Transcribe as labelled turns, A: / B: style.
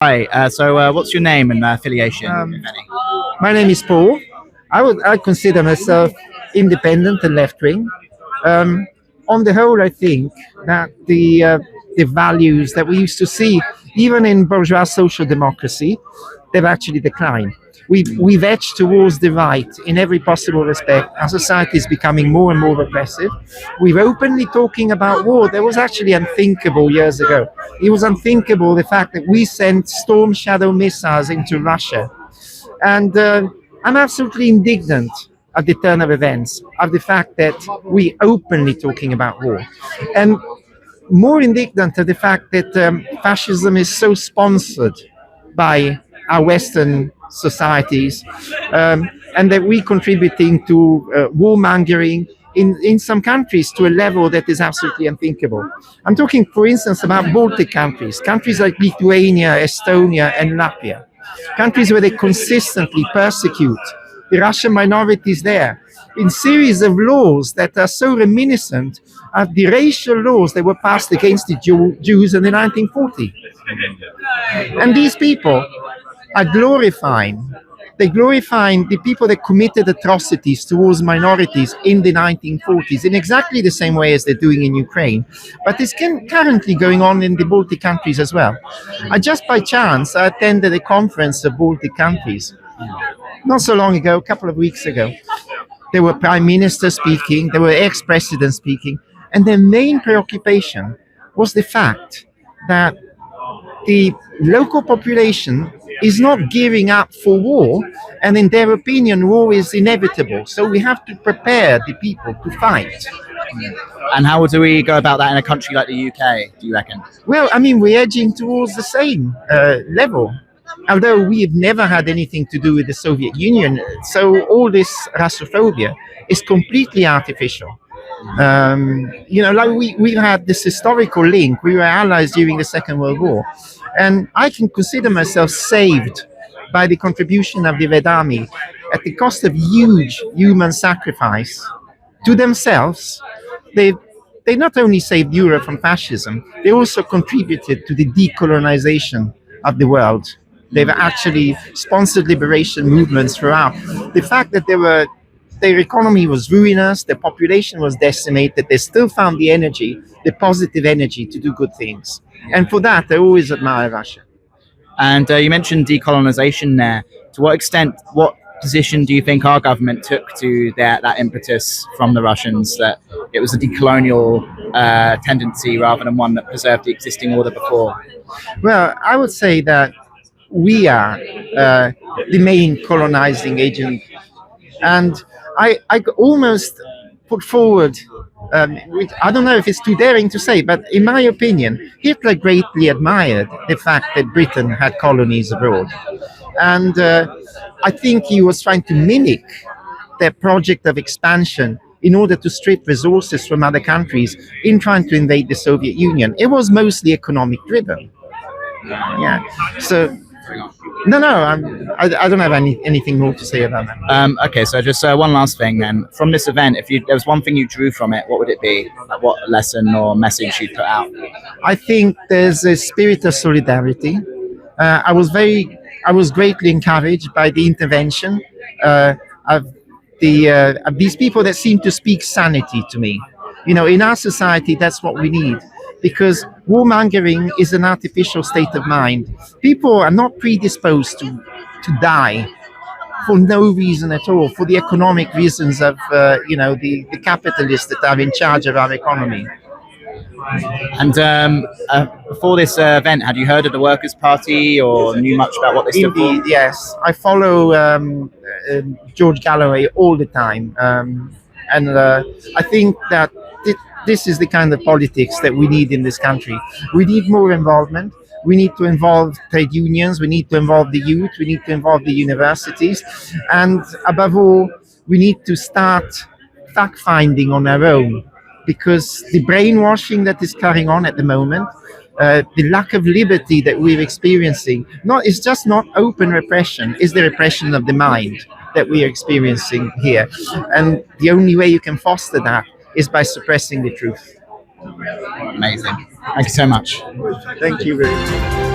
A: Hi, what's your name and affiliation, if any?
B: My name is Paul. I consider myself independent and left-wing. On the whole, I think that the values that we used to see, even in bourgeois social democracy, they've actually declined. We've edged towards the right in every possible respect. Our society is becoming more and more repressive. We're openly talking about war. That was actually unthinkable years ago. It was unthinkable, the fact that we sent Storm Shadow missiles into Russia. And I'm absolutely indignant at the turn of events, of the fact that we openly talking about war. And more indignant at the fact that fascism is so sponsored by our Western societies, and that we contributing to warmongering in some countries to a level that is absolutely unthinkable. I'm talking, for instance, about Baltic countries like Lithuania, Estonia, and Latvia, countries where they consistently persecute the Russian minorities there in series of laws that are so reminiscent of the racial laws that were passed against the Jews in the 1940s. And these people are glorifying the people that committed atrocities towards minorities in the 1940s in exactly the same way as they're doing in Ukraine. But it's currently going on in the Baltic countries as well. Just by chance, I attended a conference of Baltic countries not so long ago, a couple of weeks ago. There were prime ministers speaking, there were ex-presidents speaking, and their main preoccupation was the fact that the local population is not gearing up for war, and in their opinion, war is inevitable. So we have to prepare the people to fight.
A: And how do we go about that in a country like the UK, do you reckon?
B: Well, I mean, we're edging towards the same level. Although we've never had anything to do with the Soviet Union, so all this Russophobia is completely artificial. Like we had this historical link. We were allies during the Second World War, and I can consider myself saved by the contribution of the Red Army at the cost of huge human sacrifice to themselves. They not only saved Europe from fascism, they also contributed to the decolonization of the world. They've actually sponsored liberation movements throughout. The fact that their economy was ruinous, their population was decimated, they still found the energy, the positive energy to do good things. And for that, I always admire Russia.
A: And you mentioned decolonization there. To what extent, what position do you think our government took to that impetus from the Russians, that it was a decolonial tendency rather than one that preserved the existing order before?
B: Well, I would say that we are the main colonizing agent. And I almost put forward, I don't know if it's too daring to say, but in my opinion, Hitler greatly admired the fact that Britain had colonies abroad. And I think he was trying to mimic their project of expansion in order to strip resources from other countries in trying to invade the Soviet Union. It was mostly economic driven. Yeah. So no, I don't have anything more to say about that.
A: Okay, so just one last thing then. From this event, if there was one thing you drew from it, what would it be? Like, what lesson or message you'd put out?
B: I think there's a spirit of solidarity. I was greatly encouraged by the intervention of these people that seem to speak sanity to me. In our society, that's what we need. Because warmongering is an artificial state of mind. People are not predisposed to die for no reason at all, for the economic reasons of the capitalists that are in charge of our economy.
A: And before this event, had you heard of the Workers' Party or knew much about what they stood for?
B: Indeed, yes. I follow George Galloway all the time. And I think that this is the kind of politics that we need in this country. We need more involvement. We need to involve trade unions. We need to involve the youth. We need to involve the universities. And above all, we need to start fact-finding on our own, because the brainwashing that is carrying on at the moment, the lack of liberty that we're experiencing, it's just not open repression, it's the repression of the mind that we are experiencing here. And the only way you can foster that is by suppressing the truth.
A: Amazing. Thank you so much.
B: Thank you very much.